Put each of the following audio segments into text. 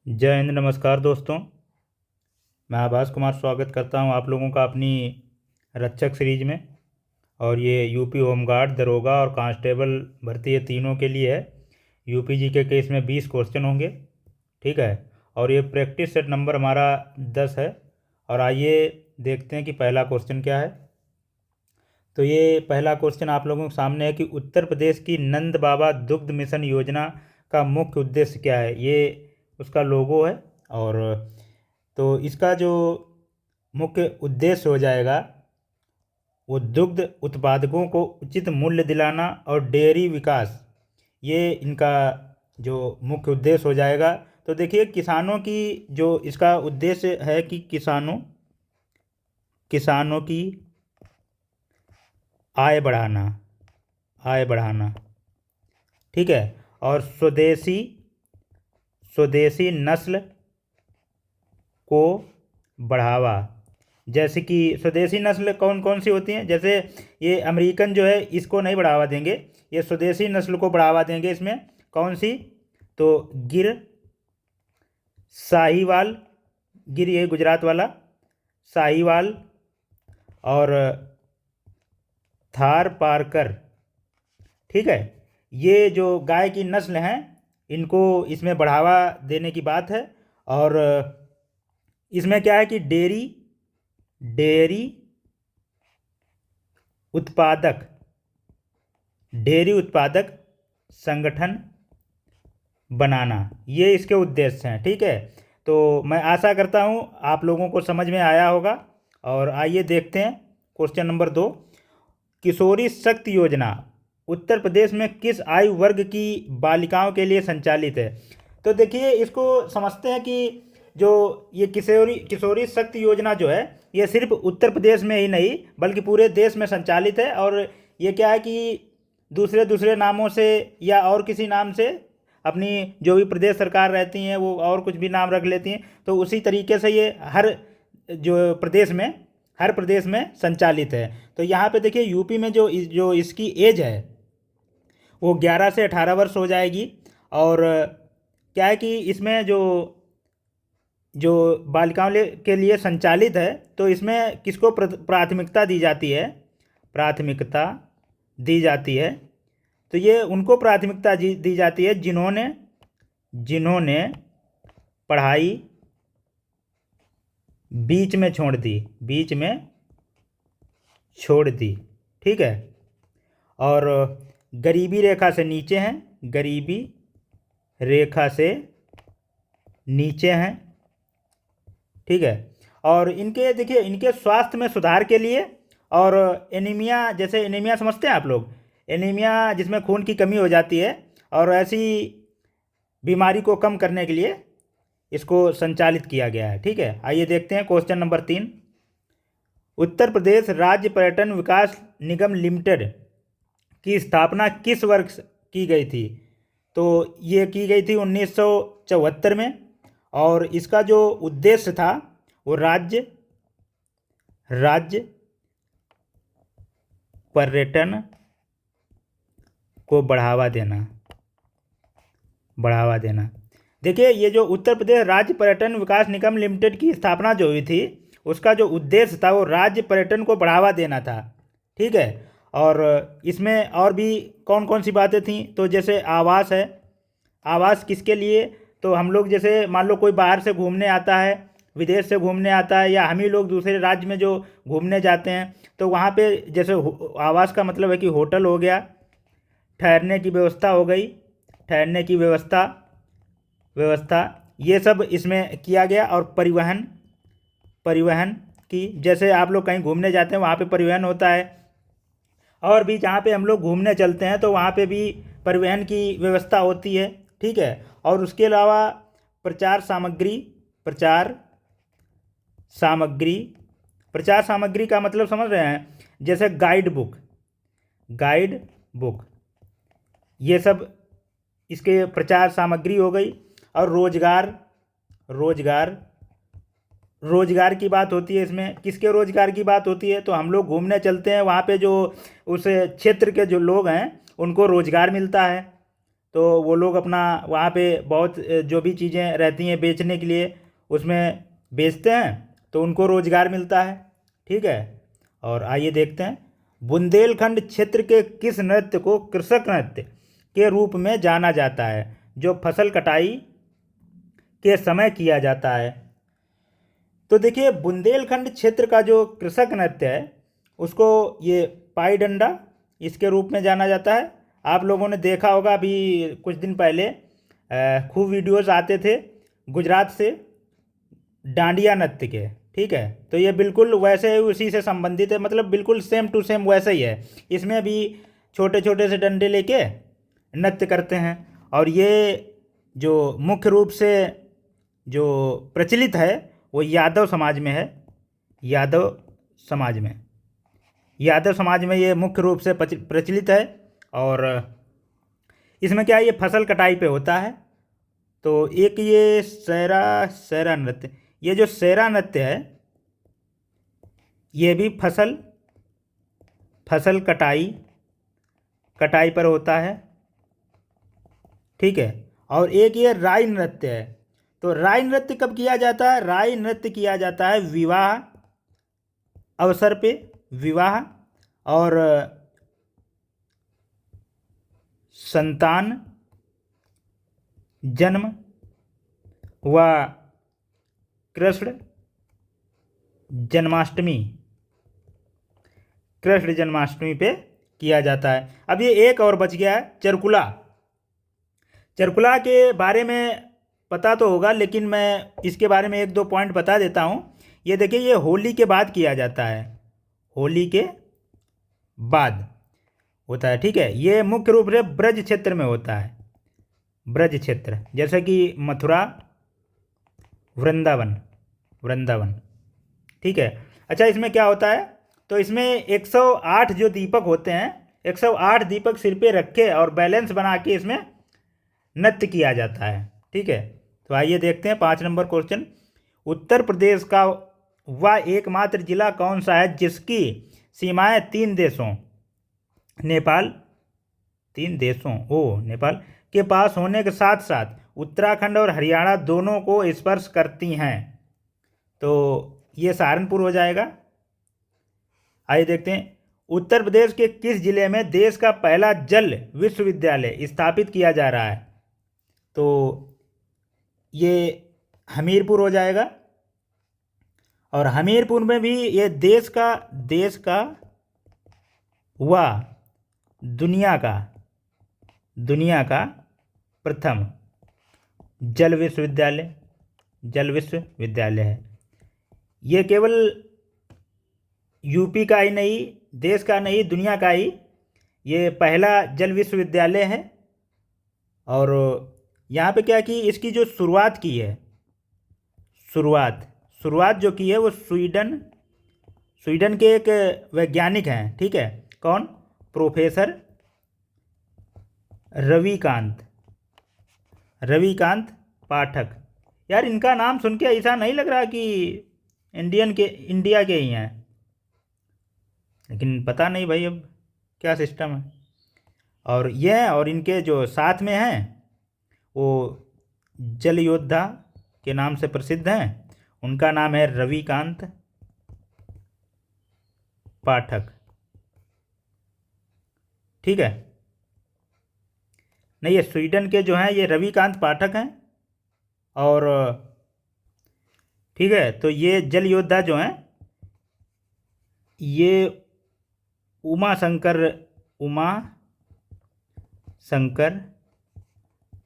जय हिंद। नमस्कार दोस्तों, मैं आभास कुमार स्वागत करता हूं आप लोगों का अपनी रक्षक सीरीज में। और ये यूपी होमगार्ड, दरोगा और कांस्टेबल भर्ती, ये तीनों के लिए है। यूपी जीके के इसमें 20 क्वेश्चन होंगे, ठीक है। और ये प्रैक्टिस सेट नंबर हमारा 10 है। और आइए देखते हैं कि पहला क्वेश्चन क्या है। तो ये पहला क्वेश्चन आप लोगों के सामने है कि उत्तर प्रदेश की नंद बाबा दुग्ध मिशन योजना का मुख्य उद्देश्य क्या है। ये उसका लोगो है। और तो इसका जो मुख्य उद्देश्य हो जाएगा वो दुग्ध उत्पादकों को उचित मूल्य दिलाना और डेयरी विकास, ये इनका जो मुख्य उद्देश्य हो जाएगा। तो देखिए, किसानों की जो इसका उद्देश्य है कि किसानों किसानों की आय बढ़ाना, आय बढ़ाना, ठीक है। और स्वदेशी स्वदेशी नस्ल को बढ़ावा। जैसे कि स्वदेशी नस्ल कौन कौन सी होती हैं, जैसे ये अमेरिकन जो है इसको नहीं बढ़ावा देंगे, ये स्वदेशी नस्ल को बढ़ावा देंगे। इसमें कौन सी? तो गिर, साहीवाल, गिर ये गुजरात वाला, साहीवाल और थार पारकर, ठीक है। ये जो गाय की नस्ल हैं इनको इसमें बढ़ावा देने की बात है। और इसमें क्या है कि डेयरी डेयरी उत्पादक डेयरी उत्पादक संगठन बनाना, ये इसके उद्देश्य हैं, ठीक है। तो मैं आशा करता हूँ आप लोगों को समझ में आया होगा। और आइए देखते हैं क्वेश्चन नंबर 2। किशोरी शक्ति योजना उत्तर प्रदेश में किस आयु वर्ग की बालिकाओं के लिए संचालित है। तो देखिए, इसको समझते हैं कि जो ये किशोरी किशोरी शक्ति योजना जो है ये सिर्फ उत्तर प्रदेश में ही नहीं बल्कि पूरे देश में संचालित है। और ये क्या है कि दूसरे दूसरे नामों से या और किसी नाम से अपनी जो भी प्रदेश सरकार रहती हैं वो और कुछ भी नाम रख लेती हैं। तो उसी तरीके से ये हर प्रदेश में संचालित है। तो यहाँ पे देखिए, यूपी में जो इसकी एज है वो 11 से 18 वर्ष हो जाएगी। और क्या है कि इसमें जो जो के लिए संचालित है तो इसमें किसको प्राथमिकता दी जाती है? प्राथमिकता दी जाती है। तो ये उनको प्राथमिकता दी जाती है जिन्होंने जिन्होंने पढ़ाई बीच में छोड़ दी, ठीक है। और गरीबी रेखा से नीचे हैं, गरीबी रेखा से नीचे हैं, ठीक है। और इनके देखिए, इनके स्वास्थ्य में सुधार के लिए और एनीमिया, जैसे एनीमिया समझते हैं आप लोग, एनीमिया जिसमें खून की कमी हो जाती है, और ऐसी बीमारी को कम करने के लिए इसको संचालित किया गया है, ठीक है। आइए देखते हैं क्वेश्चन नंबर 3। उत्तर प्रदेश राज्य पर्यटन विकास निगम लिमिटेड की स्थापना किस वर्ष की गई थी? तो ये की गई थी 1974 में। और इसका जो उद्देश्य था वो राज्य पर्यटन को बढ़ावा देना। देखिए, ये जो उत्तर प्रदेश राज्य पर्यटन विकास निगम लिमिटेड की स्थापना जो हुई थी उसका जो उद्देश्य था वो राज्य पर्यटन को बढ़ावा देना था, ठीक है। और इसमें और भी कौन कौन सी बातें थीं, तो जैसे आवास है। आवास किसके लिए? तो हम लोग जैसे मान लो कोई बाहर से घूमने आता है, विदेश से घूमने आता है, या हम ही लोग दूसरे राज्य में जो घूमने जाते हैं तो वहाँ पे जैसे आवास का मतलब है कि होटल हो गया, ठहरने की व्यवस्था हो गई, ठहरने की व्यवस्था ये सब इसमें किया गया। और परिवहन की, जैसे आप लोग कहीं घूमने जाते हैं वहाँ पे परिवहन होता है, और भी जहाँ पे हम लोग घूमने चलते हैं तो वहाँ पे भी परिवहन की व्यवस्था होती है, ठीक है। और उसके अलावा प्रचार सामग्री प्रचार सामग्री का मतलब समझ रहे हैं, जैसे गाइड बुक ये सब इसके प्रचार सामग्री हो गई। और रोजगार की बात होती है इसमें। किसके रोजगार की बात होती है? तो हम लोग घूमने चलते हैं, वहाँ पे जो उस क्षेत्र के जो लोग हैं उनको रोजगार मिलता है, तो वो लोग अपना वहाँ पे बहुत जो भी चीज़ें रहती हैं बेचने के लिए उसमें बेचते हैं, तो उनको रोजगार मिलता है। ठीक है, और आइए देखते हैं, बुंदेलखंड क्षेत्र के किस नृत्य को कृषक नृत्य के रूप में जाना जाता है जो फसल कटाई के समय किया जाता है। तो देखिए, बुंदेलखंड क्षेत्र का जो कृषक नृत्य है उसको ये पाई डंडा इसके रूप में जाना जाता है। आप लोगों ने देखा होगा, अभी कुछ दिन पहले खूब वीडियोस आते थे गुजरात से डांडिया नृत्य के। ठीक है, तो ये बिल्कुल वैसे उसी से संबंधित है, मतलब बिल्कुल सेम टू सेम वैसे ही है। इसमें भी छोटे छोटे से डंडे लेके नृत्य करते हैं, और ये जो मुख्य रूप से जो प्रचलित है वो यादव समाज में है। यादव समाज में, यादव समाज में ये मुख्य रूप से प्रचलित है। और इसमें क्या है, ये फसल कटाई पे होता है। तो एक ये सैरा नृत्य, ये जो सैरा नृत्य है ये भी फसल कटाई पर होता है। ठीक है, और एक ये राई नृत्य है। तो राई नृत्य कब किया जाता है? राई नृत्य किया जाता है विवाह अवसर पे, विवाह और संतान जन्म व कृष्ण जन्माष्टमी पे किया जाता है। अब ये एक और बच गया है, चरकुला। चरकुला के बारे में पता तो होगा, लेकिन मैं इसके बारे में एक दो पॉइंट बता देता हूँ। ये देखिए, ये होली के बाद किया जाता है, होली के बाद होता है। ठीक है, ये मुख्य रूप से ब्रज क्षेत्र में होता है, ब्रज क्षेत्र जैसे कि मथुरा, वृंदावन। ठीक है, अच्छा, इसमें क्या होता है, तो इसमें 108 जो दीपक होते हैं, 108 दीपक सिर पे रखे और बैलेंस बना के इसमें नृत्य किया जाता है। ठीक है, तो आइए देखते हैं 5 नंबर क्वेश्चन। उत्तर प्रदेश का वह एकमात्र जिला कौन सा है जिसकी सीमाएं 3 देशों नेपाल के पास होने के साथ साथ उत्तराखंड और हरियाणा दोनों को स्पर्श करती हैं? तो ये सहारनपुर हो जाएगा। आइए देखते हैं, उत्तर प्रदेश के किस जिले में देश का पहला जल विश्वविद्यालय स्थापित किया जा रहा है? तो ये हमीरपुर हो जाएगा। और हमीरपुर में भी ये देश का व दुनिया का प्रथम जल विश्वविद्यालय है। ये केवल यूपी का ही नहीं, देश का नहीं, दुनिया का ही ये पहला जल विश्वविद्यालय है। और यहाँ पे क्या की, इसकी जो शुरुआत की है, शुरुआत जो की है वो स्वीडन के एक वैज्ञानिक हैं। ठीक है, कौन? प्रोफेसर रविकांत पाठक। यार, इनका नाम सुन के ऐसा नहीं लग रहा कि इंडिया के ही हैं, लेकिन पता नहीं भाई अब क्या सिस्टम है। और इनके जो साथ में हैं वो जल योद्धा के नाम से प्रसिद्ध हैं, उनका नाम है रविकांत पाठक। ठीक है, नहीं, ये स्वीडन के जो हैं ये रविकांत पाठक हैं। और ठीक है, तो ये जल योद्धा जो हैं ये उमा शंकर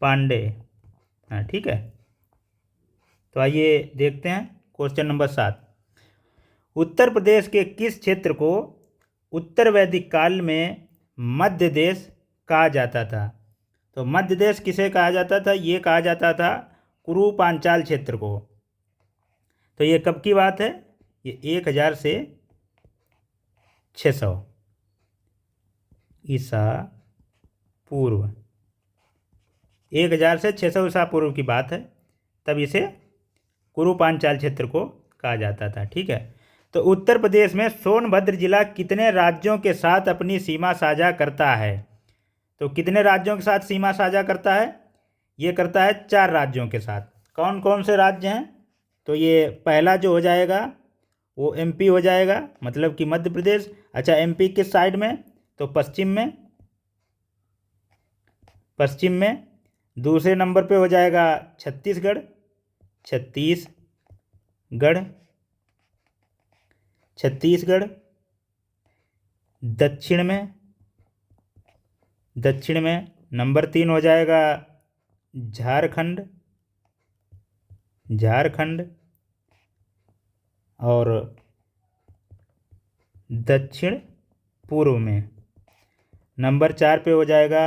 पांडे। हाँ, ठीक है, तो आइए देखते हैं क्वेश्चन नंबर 7। उत्तर प्रदेश के किस क्षेत्र को उत्तर वैदिक काल में मध्य देश कहा जाता था? तो मध्य देश किसे कहा जाता था? ये कहा जाता था कुरु पांचाल क्षेत्र को। तो ये कब की बात है? ये 1000 से 600 ईसा पूर्व, 1000 से 600 ईसा पूर्व की बात है, तब इसे कुरु पांचाल क्षेत्र को कहा जाता था। ठीक है, तो उत्तर प्रदेश में सोनभद्र जिला कितने राज्यों के साथ अपनी सीमा साझा करता है? तो कितने राज्यों के साथ सीमा साझा करता है? ये करता है 4 राज्यों के साथ। कौन कौन से राज्य हैं? तो ये पहला जो हो जाएगा वो एमपी हो जाएगा, मतलब कि मध्य प्रदेश। अच्छा, एमपी किस साइड में? तो पश्चिम में, पश्चिम में। दूसरे नंबर पे हो जाएगा छत्तीसगढ़, छत्तीसगढ़, छत्तीसगढ़। दक्षिण में, दक्षिण में नंबर 3 हो जाएगा झारखंड, झारखंड। और दक्षिण पूर्व में नंबर 4 पे हो जाएगा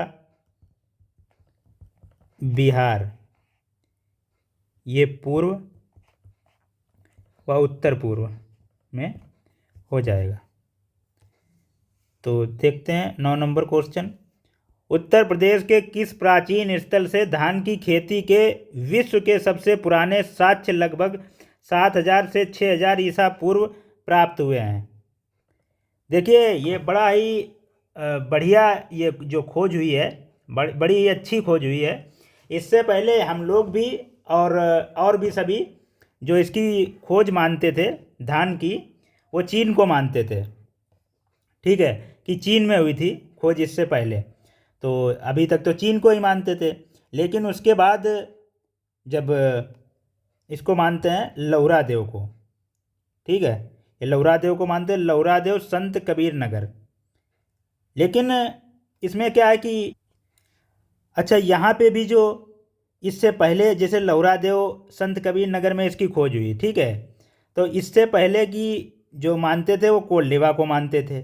बिहार। ये पूर्व व उत्तर पूर्व में हो जाएगा। तो देखते हैं 9 नंबर क्वेश्चन। उत्तर प्रदेश के किस प्राचीन स्थल से धान की खेती के विश्व के सबसे पुराने साक्ष्य लगभग 7000 से 6000 ईसा पूर्व प्राप्त हुए हैं? देखिए, ये बड़ा ही बढ़िया ये जो खोज हुई है, बड़ी ही अच्छी खोज हुई है। इससे पहले हम लोग भी और भी सभी जो इसकी खोज मानते थे धान की, वो चीन को मानते थे। ठीक है, कि चीन में हुई थी खोज इससे पहले। तो अभी तक तो चीन को ही मानते थे, लेकिन उसके बाद जब इसको मानते हैं लौरा देव को। ठीक है, ये लौरा देव को मानते हैं, लौरा देव संत कबीर नगर। लेकिन इसमें क्या है कि अच्छा, यहाँ पे भी जो इससे पहले जैसे लौरा देव संत कबीर नगर में इसकी खोज हुई, ठीक है, तो इससे पहले की जो मानते थे वो कोल्डिवा को मानते थे,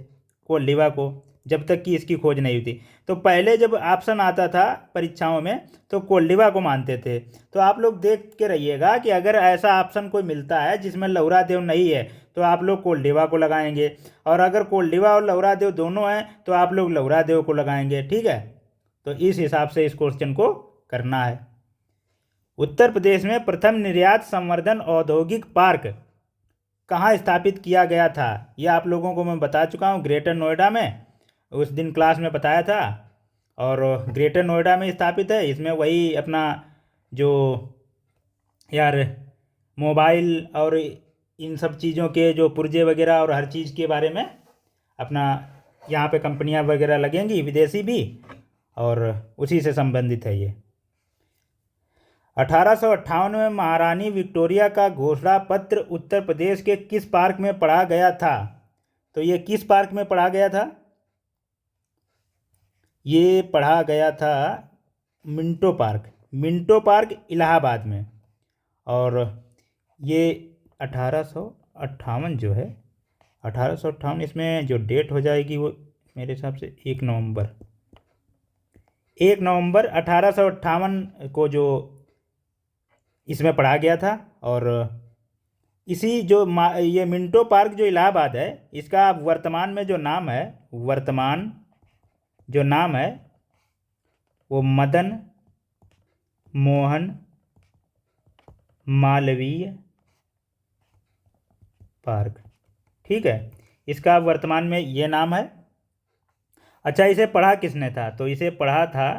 कोल्डिवा को, जब तक कि इसकी खोज नहीं हुई थी। तो पहले जब ऑप्शन आता था परीक्षाओं में तो कोल्डिवा को मानते थे। तो आप लोग देख के रहिएगा कि अगर ऐसा ऑप्शन कोई मिलता है जिसमें लौरा देव नहीं है तो आप लोग कोल्डिवा को लगाएंगे, और अगर कोल्डिवा और लौरा देव दोनों हैं तो आप लोग लौरा देव को लगाएंगे। ठीक है, तो इस हिसाब से इस क्वेश्चन को करना है। उत्तर प्रदेश में प्रथम निर्यात संवर्धन औद्योगिक पार्क कहाँ स्थापित किया गया था? यह आप लोगों को मैं बता चुका हूँ, ग्रेटर नोएडा में, उस दिन क्लास में बताया था। और ग्रेटर नोएडा में स्थापित है। इसमें वही अपना जो यार मोबाइल और इन सब चीज़ों के जो पुर्जे वगैरह और हर चीज़ के बारे में अपना यहाँ पे कंपनियाँ वगैरह लगेंगी, विदेशी भी, और उसी से संबंधित है ये। 1858 में महारानी विक्टोरिया का घोषणा पत्र उत्तर प्रदेश के किस पार्क में पढ़ा गया था? तो ये किस पार्क में पढ़ा गया था? ये पढ़ा गया था Minto park, Minto park Allahabad में। और ये 1858 जो है, 1858, इसमें जो डेट हो जाएगी वो मेरे हिसाब से 1 नवंबर, 1 नवंबर 1858 को जो इसमें पढ़ा गया था। और इसी जो ये मिंटो पार्क जो इलाहाबाद है, इसका वर्तमान में जो नाम है, वर्तमान जो नाम है वो मदन मोहन मालवीय पार्क। ठीक है, इसका वर्तमान में ये नाम है। अच्छा, इसे पढ़ा किसने था? तो इसे पढ़ा था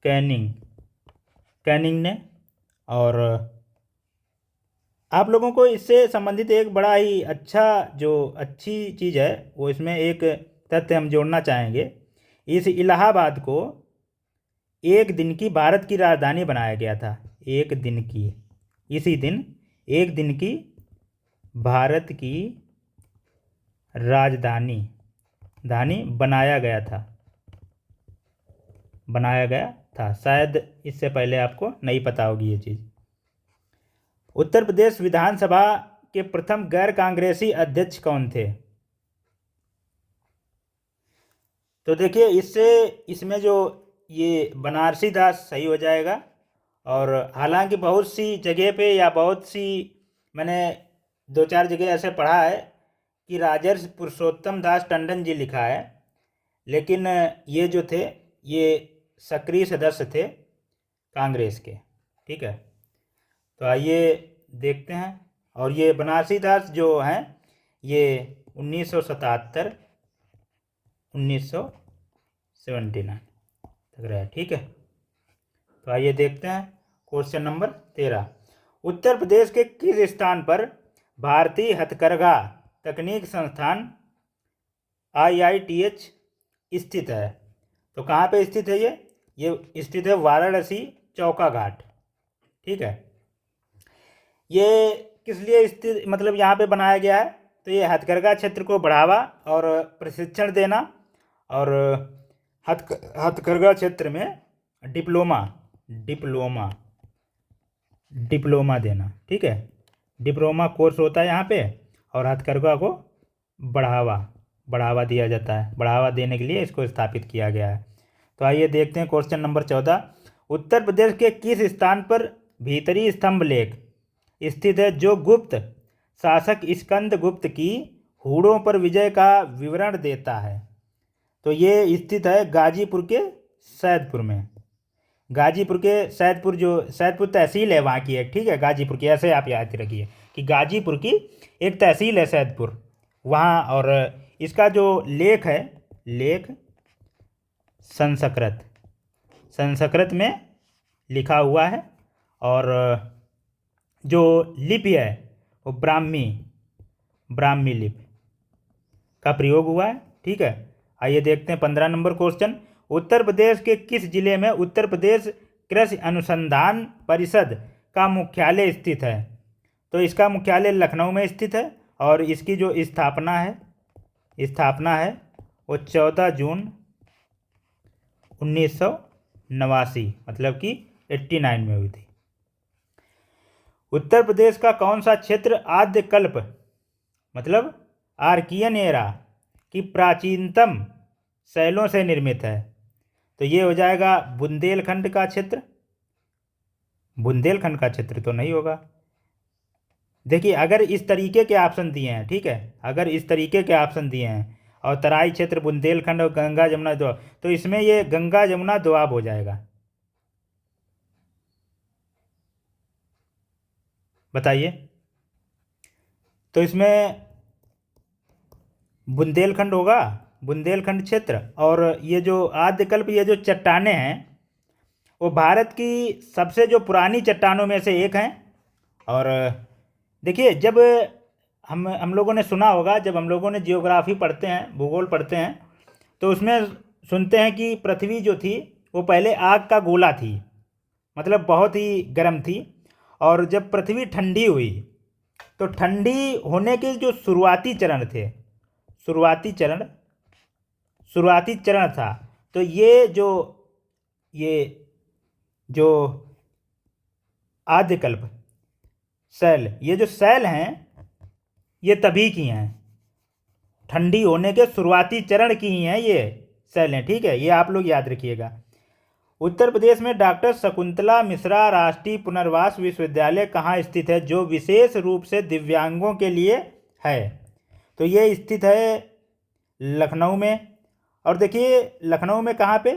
कैनिंग, कैनिंग ने। और आप लोगों को इससे संबंधित एक बड़ा ही अच्छा जो अच्छी चीज़ है वो इसमें एक तथ्य हम जोड़ना चाहेंगे। इस इलाहाबाद को एक दिन की भारत की राजधानी बनाया गया था। एक दिन की, इसी दिन एक दिन की भारत की राजधानी बनाया गया था, बनाया गया था। शायद इससे पहले आपको नहीं पता होगी ये चीज़। उत्तर प्रदेश विधानसभा के प्रथम गैर कांग्रेसी अध्यक्ष कौन थे? तो देखिए, इसमें जो ये बनारसी दास सही हो जाएगा। और हालांकि बहुत सी जगह पे या बहुत सी मैंने 2-4 जगह ऐसे पढ़ा है कि राजर्षि पुरुषोत्तम दास टंडन जी लिखा है, लेकिन ये जो थे ये सक्रिय सदस्य थे कांग्रेस के। ठीक है, तो आइए देखते हैं। और ये बनारसी दास जो हैं ये 1977 79 तक रहा। ठीक है, तो आइए देखते हैं क्वेश्चन नंबर 13। उत्तर प्रदेश के किस स्थान पर भारतीय हथकरघा तकनीक संस्थान IITH स्थित है? तो कहाँ पे स्थित है ये स्थित है वाराणसी चौका घाट। ठीक है, ये किस लिए स्थित, मतलब यहाँ पे बनाया गया है? तो ये हथकरघा क्षेत्र को बढ़ावा और प्रशिक्षण देना और हथकरघा क्षेत्र में डिप्लोमा डिप्लोमा डिप्लोमा देना। ठीक है, डिप्लोमा कोर्स होता है यहाँ पे और हथकरघा को बढ़ावा दिया जाता है। बढ़ावा देने के लिए इसको स्थापित किया गया है। तो आइए देखते हैं क्वेश्चन नंबर 14। उत्तर प्रदेश के किस स्थान पर भीतरी स्तंभ लेख स्थित है जो गुप्त शासक स्कंद गुप्त की हूड़ों पर विजय का विवरण देता है? तो ये स्थित है गाजीपुर के सैदपुर में। गाजीपुर के सैदपुर, जो सैदपुर तहसील है वहाँ की एक। ठीक है, गाजीपुर की, ऐसे आप याद रखिए कि गाजीपुर की एक तहसील है सैदपुर वहाँ। और इसका जो लेख है, लेख संस्कृत में लिखा हुआ है और जो लिपि है वो ब्राह्मी लिपि का प्रयोग हुआ है। ठीक है, आइए देखते हैं 15 नंबर क्वेश्चन। उत्तर प्रदेश के किस जिले में उत्तर प्रदेश कृषि अनुसंधान परिषद का मुख्यालय स्थित है? तो इसका मुख्यालय लखनऊ में स्थित है और इसकी जो स्थापना है वो 14 जून 1989 मतलब कि 89 में हुई थी। उत्तर प्रदेश का कौन सा क्षेत्र आद्य कल्प मतलब आर्कियन एरा की प्राचीनतम शैलों से निर्मित है? तो ये हो जाएगा बुंदेलखंड का क्षेत्र। बुंदेलखंड का क्षेत्र तो नहीं होगा। देखिए, अगर इस तरीके के ऑप्शन दिए हैं, ठीक है, अगर इस तरीके के ऑप्शन दिए हैं और तराई क्षेत्र, बुंदेलखंड और गंगा जमुना दोआब, तो इसमें ये गंगा जमुना दोआब हो जाएगा। बताइए, तो इसमें बुंदेलखंड होगा, बुंदेलखंड क्षेत्र। और ये जो आद्यकल्प, ये जो चट्टानें हैं वो भारत की सबसे जो पुरानी चट्टानों में से एक हैं। और देखिए, जब हम लोगों ने सुना होगा, जब हम लोगों ने जियोग्राफी पढ़ते हैं, भूगोल पढ़ते हैं, तो उसमें सुनते हैं कि पृथ्वी जो थी वो पहले आग का गोला थी, मतलब बहुत ही गर्म थी। और जब पृथ्वी ठंडी हुई तो ठंडी होने के जो शुरुआती चरण थे, शुरुआती चरण था, तो ये जो आद्यकल्प सेल, ये जो सेल हैं ये तभी की हैं, ठंडी होने के शुरुआती चरण की ही हैं ये सेल हैं। ठीक है, ये आप लोग याद रखिएगा। उत्तर प्रदेश में डॉक्टर शकुंतला मिश्रा राष्ट्रीय पुनर्वास विश्वविद्यालय कहाँ स्थित है जो विशेष रूप से दिव्यांगों के लिए है? तो ये स्थित है लखनऊ में। और देखिए, लखनऊ में कहाँ पे?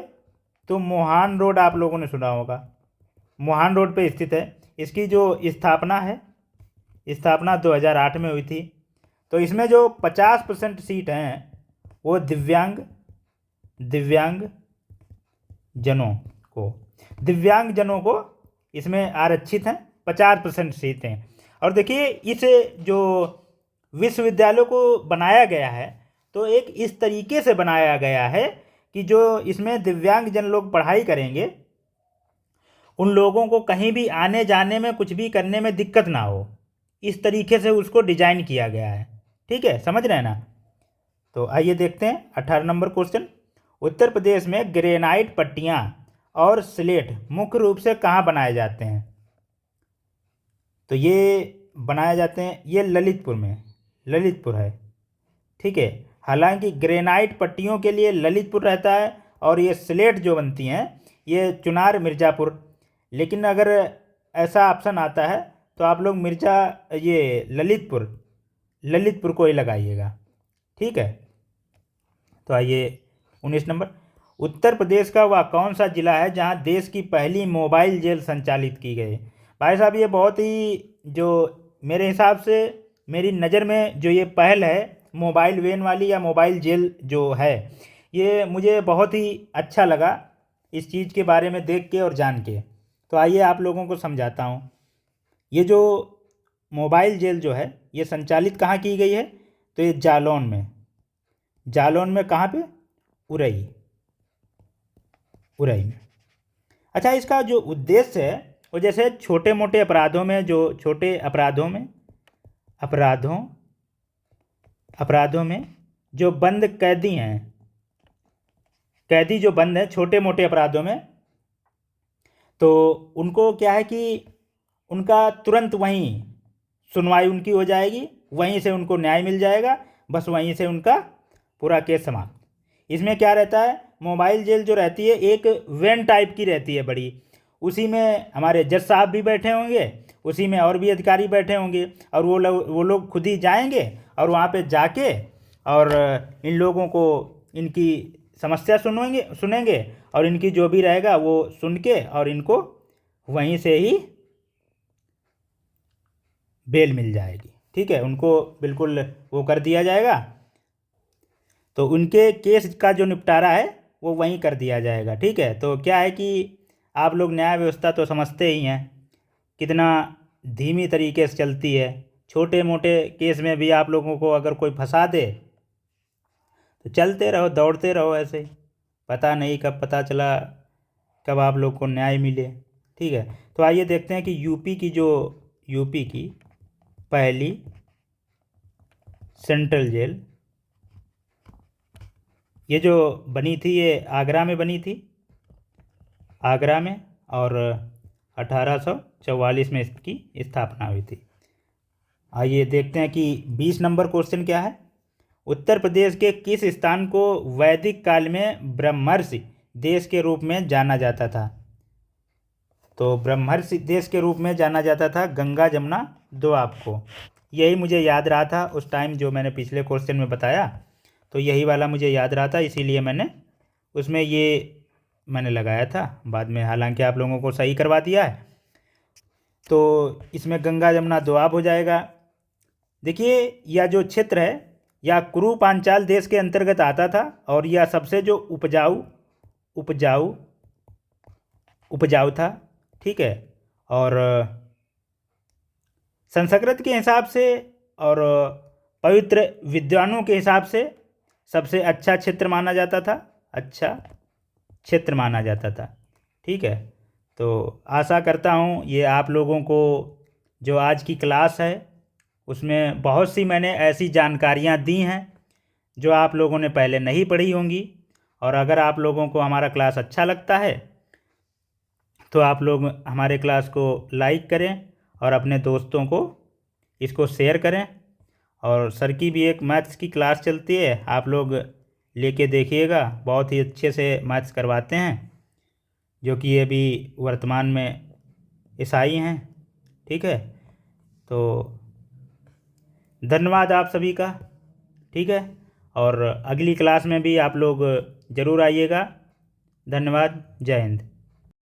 तो मोहान रोड, आप लोगों ने सुना होगा, मोहान रोड पे स्थित है। इसकी जो स्थापना 2008 में हुई थी। तो इसमें जो 50% सीट हैं वो दिव्यांग जनों को इसमें आरक्षित हैं, 50% सीटें। और देखिए, इस जो विश्वविद्यालय को बनाया गया है तो एक इस तरीके से बनाया गया है कि जो इसमें दिव्यांग जन लोग पढ़ाई करेंगे उन लोगों को कहीं भी आने जाने में, कुछ भी करने में दिक्कत ना हो, इस तरीके से उसको डिजाइन किया गया है। ठीक है, समझ रहे हैं ना? तो आइए देखते हैं 18 नंबर क्वेश्चन। उत्तर प्रदेश में ग्रेनाइट पट्टियाँ और स्लेट मुख्य रूप से कहाँ बनाए जाते हैं? तो ये बनाए जाते हैं, ये ललितपुर है। ठीक है, हालांकि ग्रेनाइट पट्टियों के लिए ललितपुर रहता है और ये स्लेट जो बनती हैं ये चुनार मिर्ज़ापुर। लेकिन अगर ऐसा ऑप्शन आता है तो आप लोग ललितपुर को ही लगाइएगा। ठीक है, तो आइए 19 नंबर। उत्तर प्रदेश का वह कौन सा जिला है जहां देश की पहली मोबाइल जेल संचालित की गई? भाई साहब, ये बहुत ही, जो मेरे हिसाब से, मेरी नज़र में जो ये पहल है मोबाइल वैन वाली या मोबाइल जेल जो है, ये मुझे बहुत ही अच्छा लगा इस चीज़ के बारे में देख के और जान के। तो आइए आप लोगों को समझाता हूँ। ये जो मोबाइल जेल जो है ये संचालित कहाँ की गई है? तो ये जालौन में। जालौन में कहाँ पे? उरई। उरई में। अच्छा, इसका जो उद्देश्य है वो जैसे छोटे मोटे अपराधों में, जो छोटे अपराधों में जो बंद कैदी हैं, कैदी जो बंद हैं छोटे मोटे अपराधों में, तो उनको क्या है कि उनका तुरंत वहीं सुनवाई उनकी हो जाएगी, वहीं से उनको न्याय मिल जाएगा, बस वहीं से उनका पूरा केस समाप्त। इसमें क्या रहता है, मोबाइल जेल जो रहती है एक वैन टाइप की रहती है बड़ी, उसी में हमारे जज साहब भी बैठे होंगे, उसी में और भी अधिकारी बैठे होंगे, और वो लोग खुद ही जाएंगे और वहाँ पे जाके और इन लोगों को इनकी समस्या सुनेंगे और इनकी जो भी रहेगा वो सुन के और इनको वहीं से ही बेल मिल जाएगी। ठीक है, उनको बिल्कुल वो कर दिया जाएगा, तो उनके केस का जो निपटारा है वो वहीं कर दिया जाएगा। ठीक है, तो क्या है कि आप लोग न्याय व्यवस्था तो समझते ही हैं कितना धीमी तरीके से चलती है। छोटे मोटे केस में भी आप लोगों को अगर कोई फंसा दे तो चलते रहो, दौड़ते रहो ऐसे ही, पता नहीं कब पता चला, कब आप लोग को न्याय मिले। ठीक है, तो आइए देखते हैं कि यूपी की पहली सेंट्रल जेल ये जो बनी थी ये आगरा में बनी थी, आगरा में, और 1844 में इसकी स्थापना हुई थी। आइए देखते हैं कि 20 नंबर क्वेश्चन क्या है। उत्तर प्रदेश के किस स्थान को वैदिक काल में ब्रह्मर्षि देश के रूप में जाना जाता था? तो ब्रह्मर्षि देश के रूप में जाना जाता था गंगा जमुना दोआब को। यही मुझे याद रहा था उस टाइम, जो मैंने पिछले क्वेश्चन में बताया, तो यही वाला मुझे याद रहा था, इसीलिए मैंने उसमें ये मैंने लगाया था। बाद में हालांकि आप लोगों को सही करवा दिया है, तो इसमें गंगा जमुना दोआब हो जाएगा। देखिए, यह जो क्षेत्र है यह कुरु पांचाल देश के अंतर्गत आता था, और यह सबसे जो उपजाऊ था। ठीक है, और संस्कृत के हिसाब से और पवित्र विद्वानों के हिसाब से सबसे अच्छा क्षेत्र माना जाता था, अच्छा क्षेत्र माना जाता था। ठीक है, तो आशा करता हूँ ये आप लोगों को जो आज की क्लास है उसमें बहुत सी मैंने ऐसी जानकारियाँ दी हैं जो आप लोगों ने पहले नहीं पढ़ी होंगी। और अगर आप लोगों को हमारा क्लास अच्छा लगता है तो आप लोग हमारे क्लास को लाइक करें और अपने दोस्तों को इसको शेयर करें। और सर की भी एक मैथ्स की क्लास चलती है, आप लोग लेके देखिएगा, बहुत ही अच्छे से मैथ्स करवाते हैं, जो कि ये भी वर्तमान में ईसाई हैं। ठीक है, तो धन्यवाद आप सभी का। ठीक है, और अगली क्लास में भी आप लोग ज़रूर आइएगा। धन्यवाद, जय हिंद।